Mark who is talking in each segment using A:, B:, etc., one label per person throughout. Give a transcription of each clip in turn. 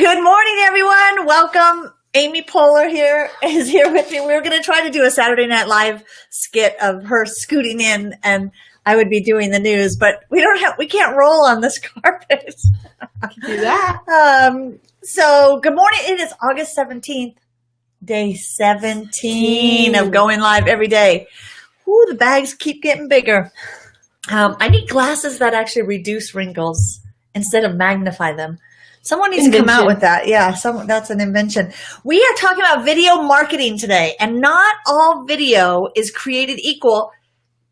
A: Good morning, everyone. Welcome. Amy Poehler is here with me. We were going to try to do a Saturday Night Live skit of her scooting in, and I would be doing the news, but we can't roll on this carpet.
B: Do that.
A: So good morning. It is August 17th, day 17 of going live every day. Ooh, the bags keep getting bigger. I need glasses that actually reduce wrinkles instead of magnify them. Someone needs to come out with that. Yeah, that's an invention. We are talking about video marketing today, and not all video is created equal,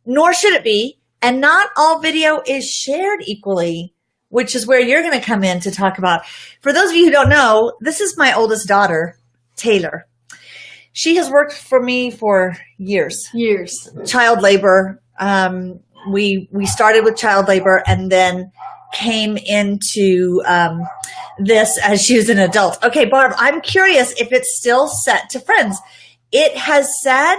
A: nor should it be, and not all video is shared equally, which is where you're going to come in to talk about. For those of you who don't know, this is my oldest daughter, Taylor. She has worked for me for years. Child labor. We started with child labor and then came into this as she was an adult. Okay, Barb, I'm curious if it's still set to friends. It has said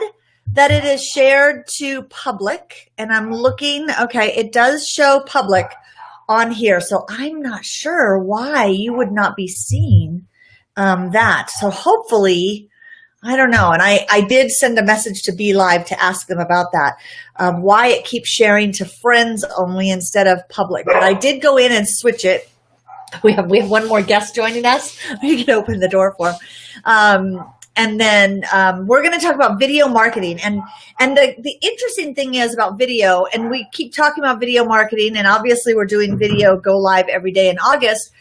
A: that it is shared to public, and I'm looking. Okay, it does show public on here, so I'm not sure why you would not be seeing that. So hopefully, I don't know. And I did send a message to Be Live to ask them about that, why it keeps sharing to friends only instead of public. But I did go in and switch it. We have one more guest joining us. We can open the door for him. And then we're going to talk about video marketing. And the interesting thing is about video, and we keep talking about video marketing, and obviously we're doing video go live every day in August.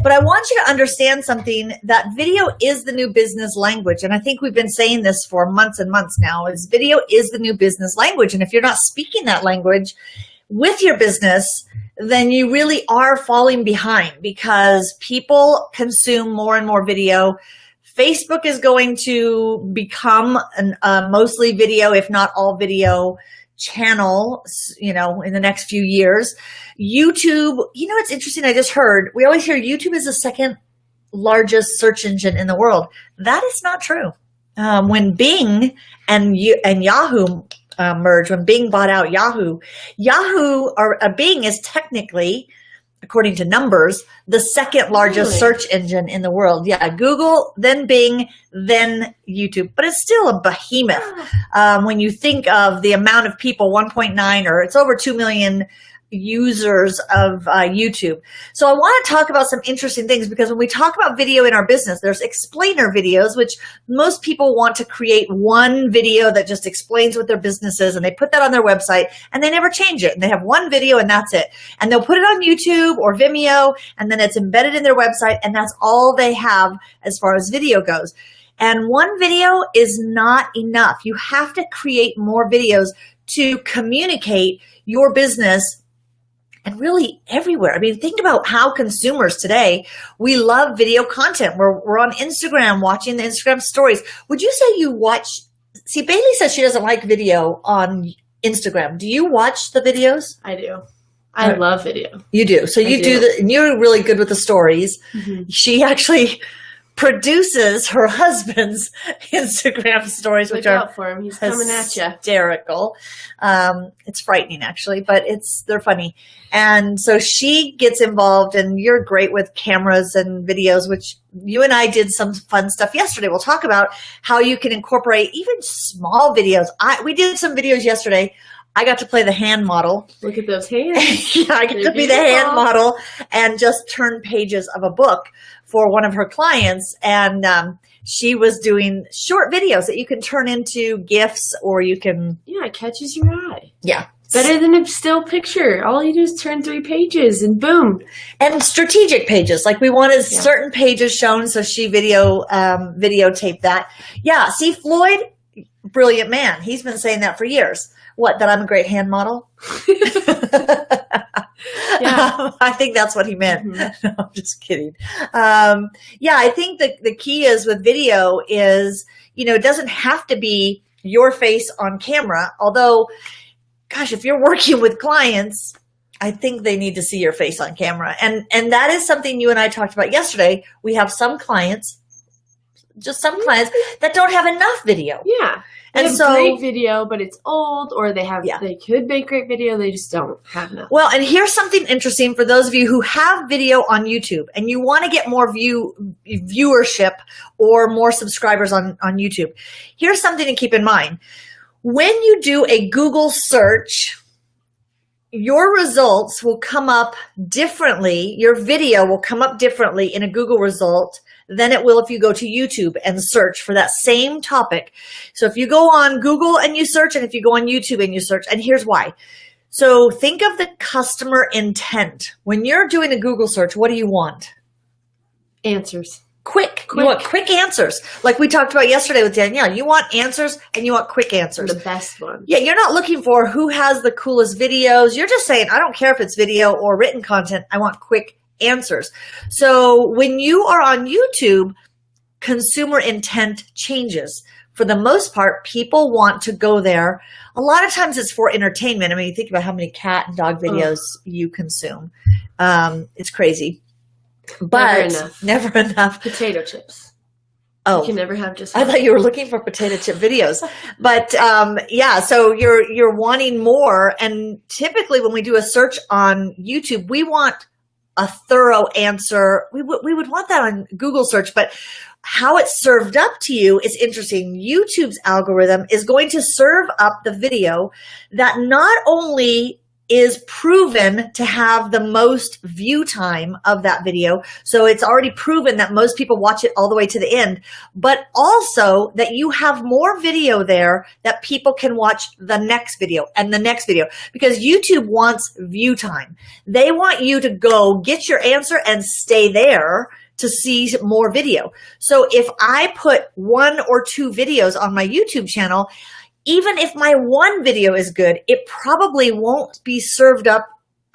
A: But I want you to understand something, that video is the new business language. And I think we've been saying this for months and months now, is video is the new business language. And if you're not speaking that language with your business, then you really are falling behind, because people consume more and more video. Facebook is going to become mostly video, if not all video channel, in the next few years. YouTube, it's interesting. I just heard, we always hear YouTube is the second largest search engine in the world. That is not true. When Bing and Yahoo merged, when Bing bought out Yahoo, Bing is technically, according to numbers, the second largest search engine in the world. Yeah, Google, then Bing, then YouTube. But it's still a behemoth when you think of the amount of people, 1.9, or it's over 2 million users of YouTube. So I want to talk about some interesting things, because when we talk about video in our business, there's explainer videos, which most people want to create one video that just explains what their business is, and they put that on their website and they never change it. And they have one video and that's it. And they'll put it on YouTube or Vimeo, and then it's embedded in their website, and that's all they have as far as video goes. And one video is not enough. You have to create more videos to communicate your business. And really everywhere. I mean, think about how consumers today, we love video content. We're on Instagram watching the Instagram stories. Would you say you watch? See, Bailey says she doesn't like video on Instagram. Do you watch the videos?
B: I do. I love video.
A: You do. So you do and you're really good with the stories. Mm-hmm. She actually produces her husband's Instagram stories, which are
B: for him. He's coming at you.
A: Hysterical. It's frightening, actually, but they're funny. And so she gets involved, and you're great with cameras and videos, which you and I did some fun stuff yesterday. We'll talk about how you can incorporate even small videos. We did some videos yesterday. I got to play the hand model.
B: Look at those hands.
A: Yeah, I get to be the hand model and just turn pages of a book for one of her clients. And she was doing short videos that you can turn into GIFs, or you can...
B: Yeah, it catches your eye.
A: Yeah.
B: Better than a still picture. All you do is turn 3 pages and boom.
A: And strategic pages. Like we wanted certain pages shown, so she videotaped that. Yeah, see, Floyd, brilliant man. He's been saying that for years. What, that I'm a great hand model? Yeah. I think that's what he meant. Mm-hmm. No, I'm just kidding. Yeah, I think the key is with video is, it doesn't have to be your face on camera. Although, gosh, if you're working with clients, I think they need to see your face on camera. And that is something you and I talked about yesterday. We have some clients, just some clients that don't have enough video.
B: Yeah. They
A: And
B: have
A: so,
B: great video, but it's old, or they could make great video, they just don't have enough.
A: well, and here's something interesting for those of you who have video on YouTube and you want to get more viewership or more subscribers on YouTube. Here's something to keep in mind. When you do a Google search, your results will come up differently. Your video will come up differently in a Google result than it will if you go to YouTube and search for that same topic. So if you go on Google and you search, and if you go on YouTube and you search, and here's why. So think of the customer intent. When you're doing a Google search, what do you want?
B: Answers.
A: Quick. You want quick answers. Like we talked about yesterday with Danielle. You want answers and you want quick answers.
B: The best one.
A: Yeah, you're not looking for who has the coolest videos. You're just saying, I don't care if it's video or written content. I want quick answers. So when you are on YouTube, consumer intent changes. For the most part, people want to go there. A lot of times it's for entertainment. I mean, you think about how many cat and dog videos you consume. It's crazy. But never enough.
B: Potato chips.
A: Oh,
B: you can never have just
A: one. I thought you were looking for potato chip videos, but yeah, so you're wanting more. And typically when we do a search on YouTube, we want a thorough answer. We would want that on Google search, but how it's served up to you is interesting. YouTube's algorithm is going to serve up the video that not only is proven to have the most view time of that video. So it's already proven that most people watch it all the way to the end, but also that you have more video there that people can watch the next video and the next video, because YouTube wants view time. They want you to go get your answer and stay there to see more video. So if I put 1 or 2 videos on my YouTube channel, even if my one video is good, it probably won't be served up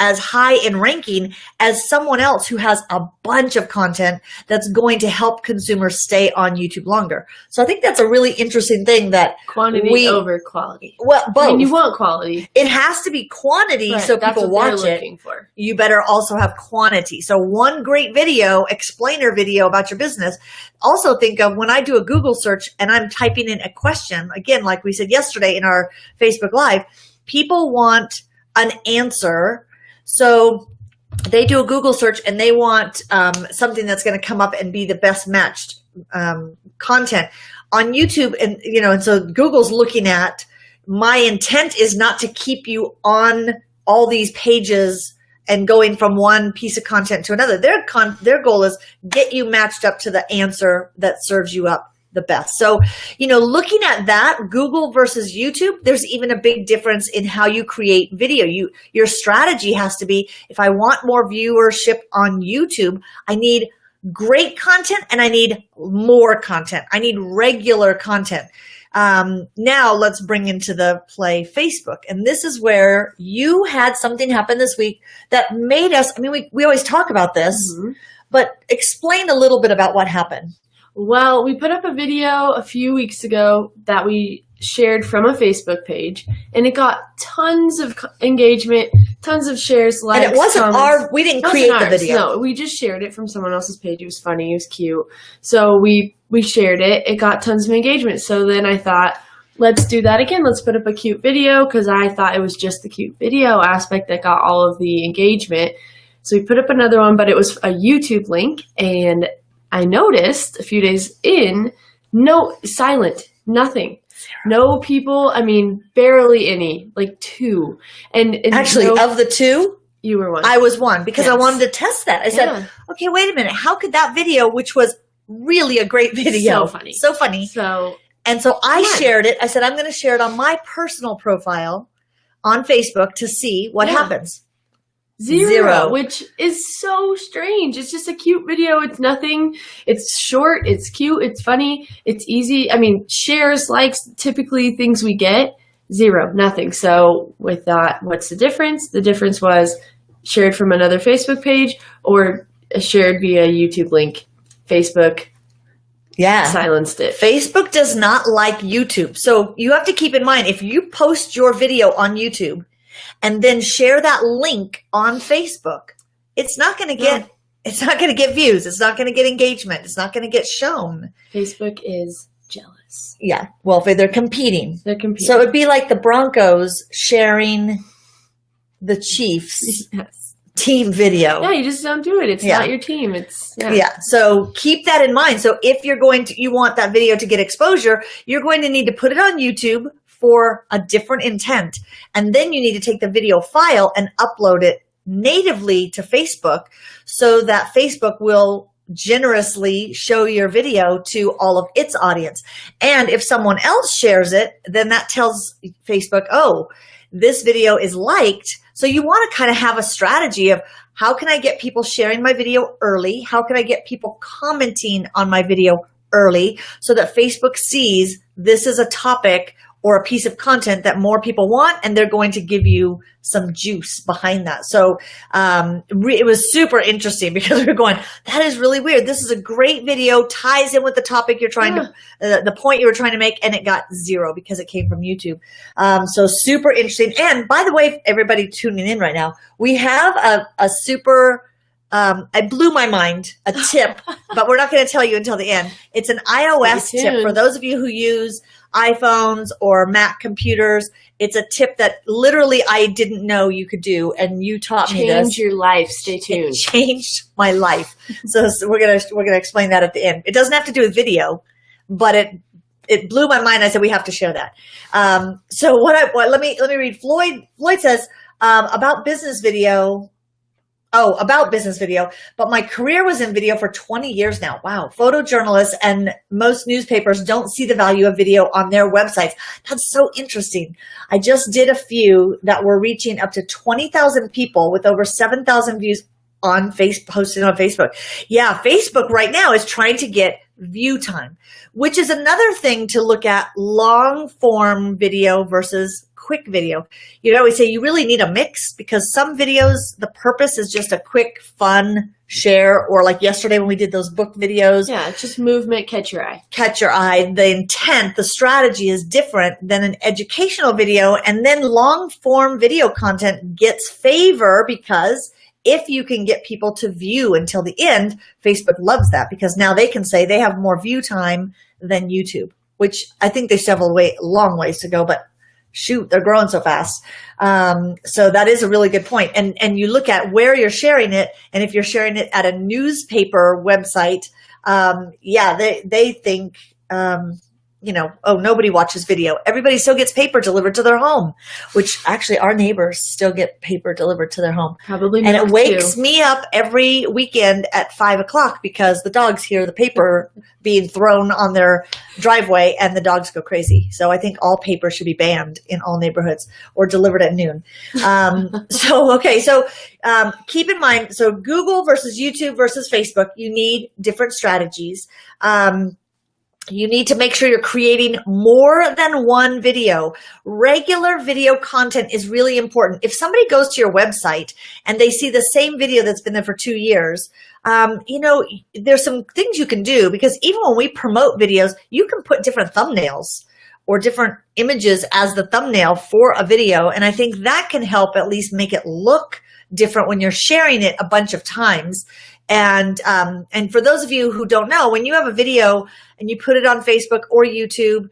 A: as high in ranking as someone else who has a bunch of content that's going to help consumers stay on YouTube longer. So I think that's a really interesting thing, that
B: quantity over quality.
A: Well, both.
B: I mean, you want quality.
A: It has to be quantity, right, so people watch it.
B: For.
A: You better also have quantity. So one great video, explainer video about your business. Also think of when I do a Google search and I'm typing in a question, again, like we said yesterday in our Facebook Live, people want an answer. So they do a Google search and they want something that's going to come up and be the best matched content on YouTube. And, you know, and so Google's looking at, my intent is not to keep you on all these pages and going from one piece of content to another. Their goal is get you matched up to the answer that serves you up the best. So, you know, looking at that, Google versus YouTube, there's even a big difference in how you create video. Your strategy has to be, if I want more viewership on YouTube, I need great content and I need more content. I need regular content. Now let's bring into the play Facebook. And this is where you had something happen this week that made us, I mean, we always talk about this, but explain a little bit about what happened.
B: Well, we put up a video a few weeks ago that we shared from a Facebook page, and it got tons of engagement, tons of shares, likes,
A: and it wasn't
B: comments.
A: we didn't create the video.
B: No, we just shared it from someone else's page. It was funny. It was cute. So we shared it. It got tons of engagement. So then I thought, let's do that again. Let's put up a cute video, because I thought it was just the cute video aspect that got all of the engagement. So we put up another one, but it was a YouTube link, and I noticed a few days in, silent, nothing. No people, I mean, barely any, like 2. And
A: actually, of the 2,
B: you were one.
A: I was one, because I wanted to test that. I said, okay, wait a minute. How could that video, which was really a great video. So funny. So I shared it. I said, I'm going to share it on my personal profile on Facebook to see what happens. Zero,
B: which is so strange. It's just a cute video. It's nothing. It's short. It's cute. It's funny. It's easy. I mean, shares, likes, typically things we get. Zero, nothing. So we thought, what's the difference? The difference was shared from another Facebook page or shared via YouTube link. Facebook silenced it.
A: Facebook does not like YouTube. So you have to keep in mind, if you post your video on YouTube and then share that link on Facebook, it's not going to get It's not going to get views. It's not going to get engagement. It's not going to get shown.
B: Facebook is jealous.
A: Yeah. Well, they're competing.
B: They're competing.
A: So it'd be like the Broncos sharing the Chiefs team video.
B: Yeah, you just don't do it. It's not your team. It's
A: So keep that in mind. So if you want that video to get exposure, you're going to need to put it on YouTube for a different intent. And then you need to take the video file and upload it natively to Facebook so that Facebook will generously show your video to all of its audience. And if someone else shares it, then that tells Facebook, oh, this video is liked. So you want to kind of have a strategy of how can I get people sharing my video early? How can I get people commenting on my video early so that Facebook sees this is a topic or a piece of content that more people want, and they're going to give you some juice behind that. So it was super interesting because we were going, that is really weird. This is a great video, ties in with the topic you're trying to, the point you were trying to make, and it got 0 because it came from YouTube. So super interesting. And by the way, everybody tuning in right now, we have a super, it blew my mind, a tip, but we're not going to tell you until the end. It's an iOS tip for those of you who use iPhones or Mac computers. It's a tip that literally I didn't know you could do, and you taught me this.
B: Change your life. Stay tuned.
A: It changed my life. So we're gonna explain that at the end. It doesn't have to do with video, but it blew my mind. I said we have to share that. So let me read. Floyd says about business video. Oh, about business video, but my career was in video for 20 years now. Wow. Photojournalists and most newspapers don't see the value of video on their websites. That's so interesting. I just did a few that were reaching up to 20,000 people with over 7,000 views on posted on Facebook. Yeah, Facebook right now is trying to get view time, which is another thing to look at, long form video versus quick video. You always say you really need a mix because some videos, the purpose is just a quick, fun share, or like yesterday when we did those book videos.
B: Yeah, it's just movement, catch your eye.
A: Catch your eye. The intent, the strategy is different than an educational video. And then long form video content gets favor because if you can get people to view until the end, Facebook loves that because now they can say they have more view time than YouTube, which I think they still have a long ways to go, but shoot, they're growing so fast. So that is a really good point. And you look at where you're sharing it. And if you're sharing it at a newspaper website, they think, oh, nobody watches video. Everybody still gets paper delivered to their home, which actually our neighbors still get paper delivered to their home.
B: Probably.
A: And it wakes me up every weekend at 5:00 because the dogs hear the paper being thrown on their driveway and the dogs go crazy. So I think all paper should be banned in all neighborhoods or delivered at noon. So keep in mind, so Google versus YouTube versus Facebook, you need different strategies. You need to make sure you're creating more than one video. Regular video content is really important. If somebody goes to your website and they see the same video that's been there for 2 years, there's some things you can do because even when we promote videos, you can put different thumbnails or different images as the thumbnail for a video. And I think that can help at least make it look different when you're sharing it a bunch of times. And for those of you who don't know, when you have a video and you put it on Facebook or YouTube,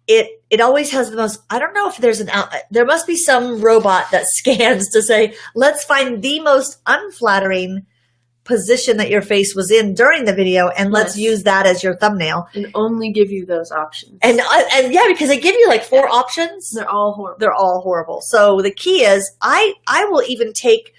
A: it always has the most, I don't know if there must be some robot that scans to say, let's find the most unflattering position that your face was in during the video and let's use that as your thumbnail.
B: And only give you those options.
A: And yeah, because they give you like 4 options.
B: They're all horrible.
A: They're all horrible. So the key is I will even take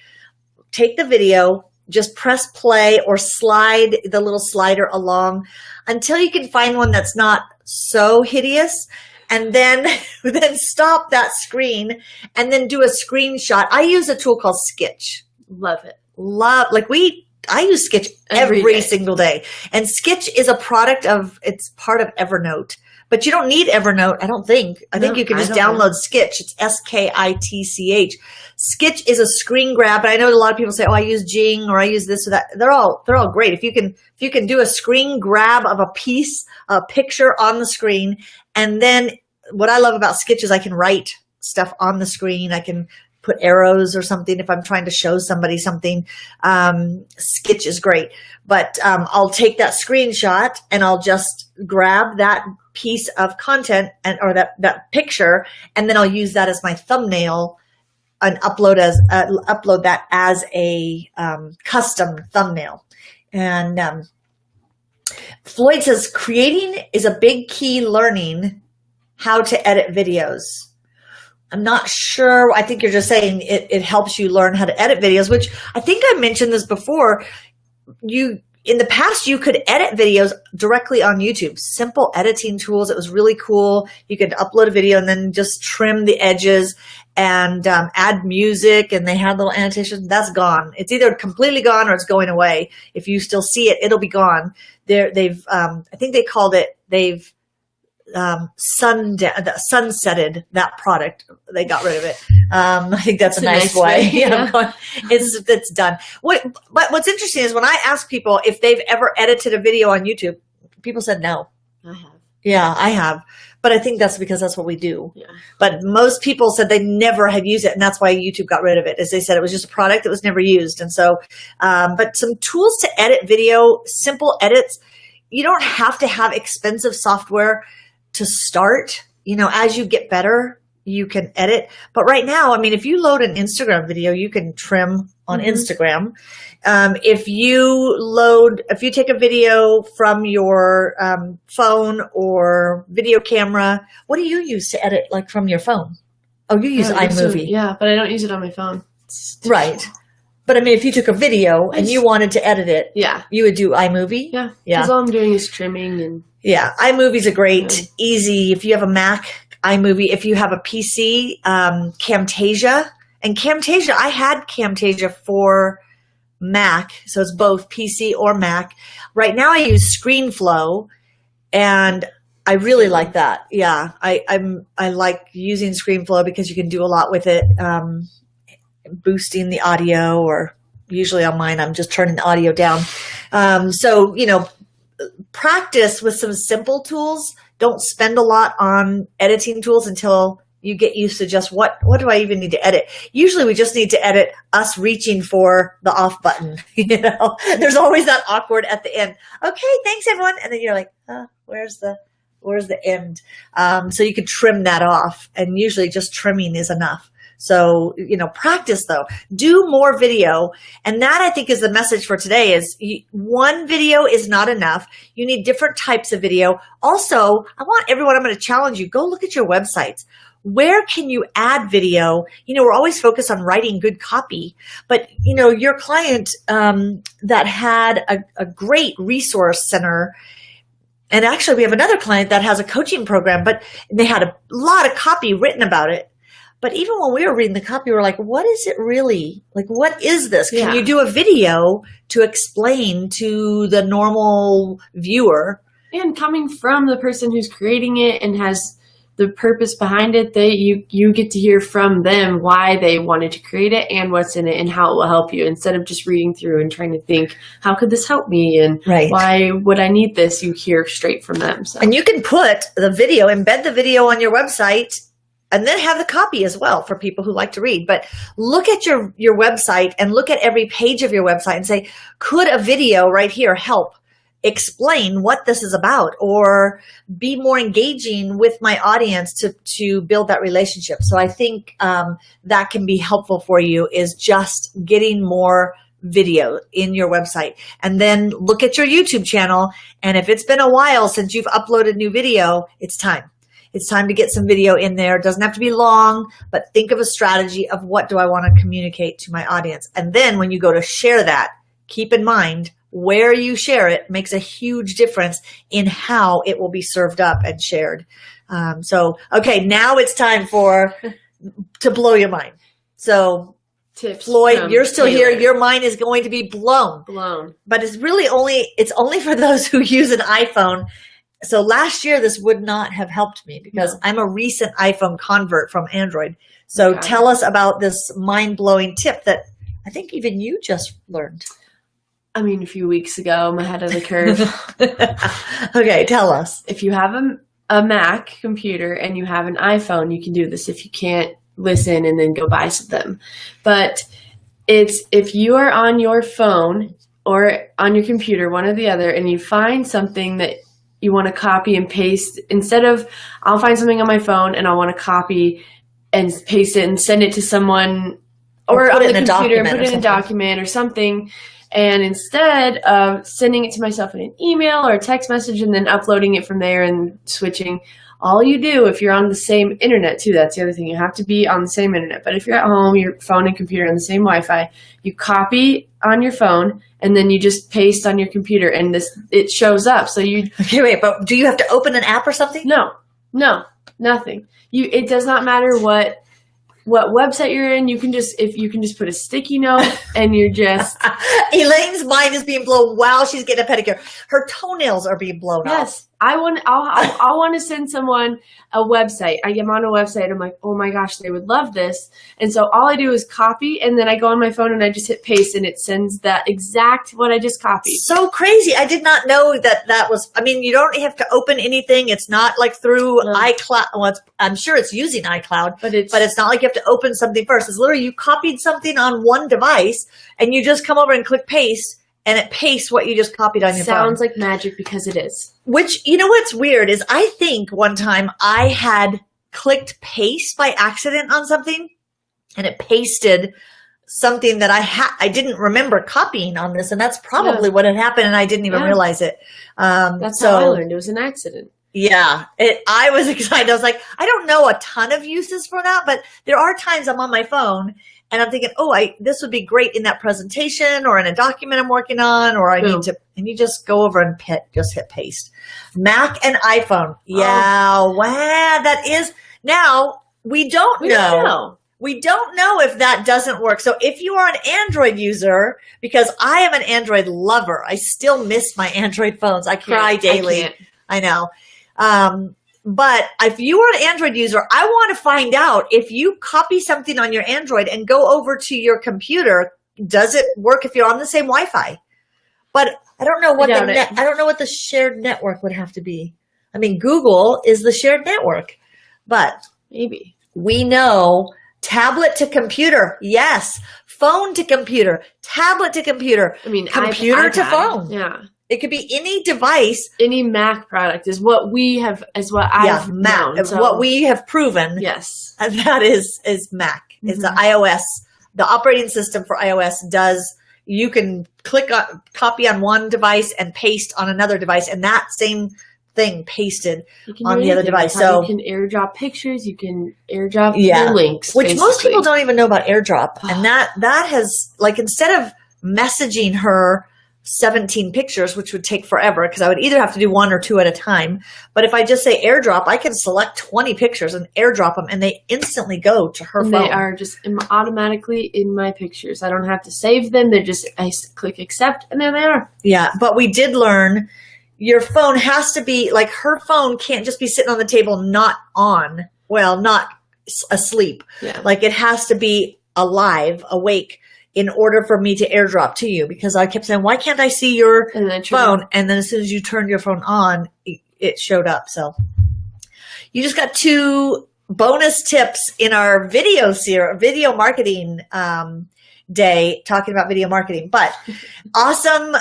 A: the video, just press play or slide the little slider along until you can find one that's not so hideous. And then stop that screen and then do a screenshot. I use a tool called Sketch.
B: Love it.
A: I use Sketch every single day. And Sketch is it's part of Evernote. But you don't need Evernote, I don't think. I think you can just download Sketch. It's Skitch. Sketch is a screen grab, but I know a lot of people say, "Oh, I use Jing or I use this or that." They're all great. If you can do a screen grab of a picture on the screen, and then what I love about Sketch is I can write stuff on the screen. I can put arrows or something if I'm trying to show somebody something. Sketch is great, but I'll take that screenshot and I'll just grab that piece of content or that picture, and then I'll use that as my thumbnail and upload that as a custom thumbnail. And Floyd says creating is a big key, learning how to edit videos. I'm not sure. I think you're just saying it helps you learn how to edit videos, which I think I mentioned this before. In the past, you could edit videos directly on YouTube. Simple editing tools. It was really cool. You could upload a video and then just trim the edges and add music, and they had little annotations. That's gone. It's either completely gone or it's going away. If you still see it, it'll be gone. I think they called it, they've sunsetted that product. They got rid of it. I think that's a nice way. Yeah. It's done. But what's interesting is when I ask people if they've ever edited a video on YouTube, people said no.
B: I have.
A: Yeah, I have. But I think that's because that's what we do.
B: Yeah.
A: But most people said they never had used it, and that's why YouTube got rid of it. As they said, it was just a product that was never used. And so, but some tools to edit video, simple edits. You don't have to have expensive software to start. As you get better, you can edit. But right now, I mean, if you load an Instagram video, you can trim on Instagram. If you take a video from your phone or video camera, what do you use to edit, like from your phone? Oh, you use iMovie.
B: Yeah, but I don't use it on my phone.
A: Right. But I mean, if you took a video and you wanted to edit it, you would do iMovie?
B: Yeah. Because all I'm doing is trimming and...
A: Yeah, iMovie's a great, easy, if you have a Mac, iMovie. If you have a PC, Camtasia. And Camtasia, I had Camtasia for Mac, so it's both PC or Mac. Right now I use ScreenFlow, and I really like that. Yeah, I like using ScreenFlow because you can do a lot with it, boosting the audio, or usually on mine I'm just turning the audio down. So, practice with some simple tools. Don't spend a lot on editing tools until you get used to just what do I even need to edit? Usually we just need to edit us reaching for the off button. There's always that awkward at the end. Okay, thanks everyone. And then you're like, where's the end? So you could trim that off, and usually just trimming is enough. So, practice though, do more video. And that I think is the message for today is one video is not enough. You need different types of video. Also, I'm going to challenge you, go look at your websites. Where can you add video? We're always focused on writing good copy, but your client, that had a great resource center. And actually we have another client that has a coaching program, but they had a lot of copy written about it. But even when we were reading the copy, we were like, what is it really? Like, what is this? Can you do a video to explain to the normal viewer?
B: And coming from the person who's creating it and has the purpose behind it, you get to hear from them why they wanted to create it and what's in it and how it will help you, instead of just reading through and trying to think, how could this help me? And why would I need this? You hear straight from them. So.
A: And you can put the video, embed the video on your website, and then have the copy as well for people who like to read. But look at your website and look at every page of your website and say, could a video right here help explain what this is about, or be more engaging with my audience to build that relationship? So I think that can be helpful for you, is just getting more video in your website. And then look at your YouTube channel. And if it's been a while since you've uploaded new video, it's time. It's time to get some video in there. It doesn't have to be long, but think of a strategy of what do I want to communicate to my audience. And then when you go to share that, keep in mind where you share it makes a huge difference in how it will be served up and shared. Okay, now it's time to blow your mind. So
B: Tips,
A: Floyd, you're still Taylor. Here. Your mind is going to be blown. But it's really only for those who use an iPhone. So last year, this would not have helped me because I'm a recent iPhone convert from Android. So tell us about this mind-blowing tip that I think even you just learned.
B: I mean, a few weeks ago, I'm ahead of the curve.
A: Okay, tell us.
B: If you have a Mac computer and you have an iPhone, you can do this. If you can't, listen and then go buy them. But it's if you are on your phone or on your computer, one or the other, and you find something that you want to copy and paste, instead of I'll find something on my phone and I want to copy and paste it and send it to someone or on the computer and put it in a document or something. And instead of sending it to myself in an email or a text message and then uploading it from there and switching, all you do, if you're on the same internet too, that's the other thing, you have to be on the same internet. But if you're at home, your phone and computer on the same Wi-Fi, you copy on your phone and then you just paste on your computer and it shows up. So you
A: okay, wait, but do you have to open an app or something?
B: No, nothing. It does not matter what website you're in. You can just put a sticky note and you're just
A: Elaine's mind is being blown while she's getting a pedicure. Her toenails are being blown off.
B: Yes. I want to send someone a website. I am on a website. I'm like, oh my gosh, they would love this. And so all I do is copy, and then I go on my phone and I just hit paste, and it sends that exact what I just copied.
A: So crazy. I did not know that was, I mean, you don't have to open anything. It's not like through iCloud. Well, I'm sure it's using iCloud, but it's not like you have to open something first. It's literally you copied something on one device and you just come over and click paste, and it pastes what you just copied on your phone.
B: Sounds like magic because it is.
A: Which, you know what's weird is I think one time I had clicked paste by accident on something, and it pasted something that I didn't remember copying on this, and that's probably what had happened, and I didn't even realize it.
B: That's how I learned. It was an accident.
A: Yeah, I was excited. I was like, I don't know a ton of uses for that, but there are times I'm on my phone and I'm thinking, this would be great in that presentation or in a document I'm working on, or I need to, and you just go over and hit paste. Mac and iPhone. Yeah. Oh. Wow. That is, now we don't know. We don't know if that doesn't work. So if you are an Android user, because I am an Android lover, I still miss my Android phones. I cry daily. I know. But if you are an Android user, I want to find out if you copy something on your Android and go over to your computer, does it work if you're on the same Wi-Fi? But I don't know what I don't know what the shared network would have to be. I mean, Google is the shared network, but
B: maybe
A: we know tablet to computer. Yes. Phone to computer, tablet to computer.
B: I mean,
A: computer to phone.
B: Yeah.
A: It could be any device.
B: Any Mac product is what we have, I've known.
A: So. What we have proven.
B: Yes.
A: And that is Mac. Mm-hmm. It's the iOS. The operating system for iOS you can click on, copy on one device and paste on another device, and that same thing pasted on the other device. So
B: you can airdrop pictures, you can airdrop your links.
A: Which most people don't even know about airdrop. And that has, like, instead of messaging her 17 pictures, which would take forever because I would either have to do one or two at a time. But if I just say airdrop, I can select 20 pictures and airdrop them, and they instantly go to her phone.
B: They are just automatically in my pictures. I don't have to save them. I click accept, and there they are.
A: Yeah, but we did learn your phone has to be, like, her phone can't just be sitting on the table not asleep. Yeah. Like, it has to be alive, awake, in order for me to airdrop to you, because I kept saying, why can't I see your phone? And then as soon as you turned your phone on, it showed up. So you just got 2 bonus tips in our video marketing day, talking about video marketing. But awesome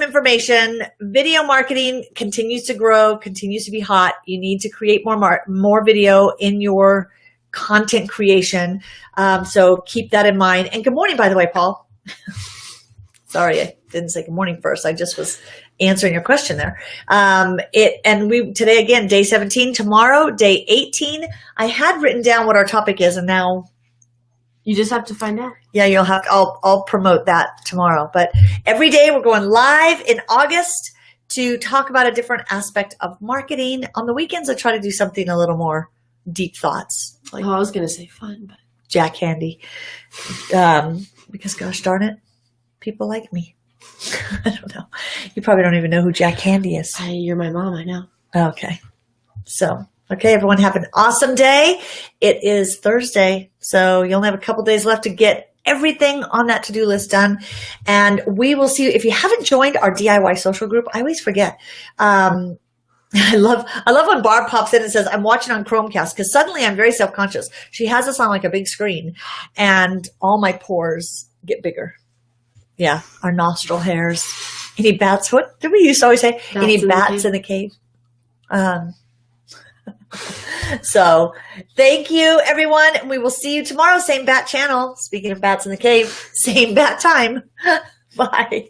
A: information. Video marketing continues to grow, continues to be hot. You need to create more video in your content creation. So keep that in mind. And good morning, by the way, Paul. Sorry, I didn't say good morning first. I just was answering your question there. Today again, day 17, tomorrow, day 18. I had written down what our topic is, and now
B: you just have to find out.
A: Yeah, I'll promote that tomorrow. But every day we're going live in August to talk about a different aspect of marketing. On the weekends, I try to do something a little more deep thoughts.
B: Like, I was going to say fun, but
A: Jack Handy. Because gosh darn it, people like me. I don't know. You probably don't even know who Jack Handy is.
B: You're my mom, I know.
A: Okay. So, okay, everyone have an awesome day. It is Thursday, so you only have a couple days left to get everything on that to-do list done. And we will see you. If you haven't joined our DIY social group, I always forget. I love when Barb pops in and says, I'm watching on Chromecast, because suddenly I'm very self-conscious. She has us on like a big screen and all my pores get bigger. Yeah. Our nostril hairs. Any bats? What did we used to always say? Any bats in the cave? So thank you, everyone. And we will see you tomorrow. Same bat channel. Speaking of bats in the cave, same bat time. Bye.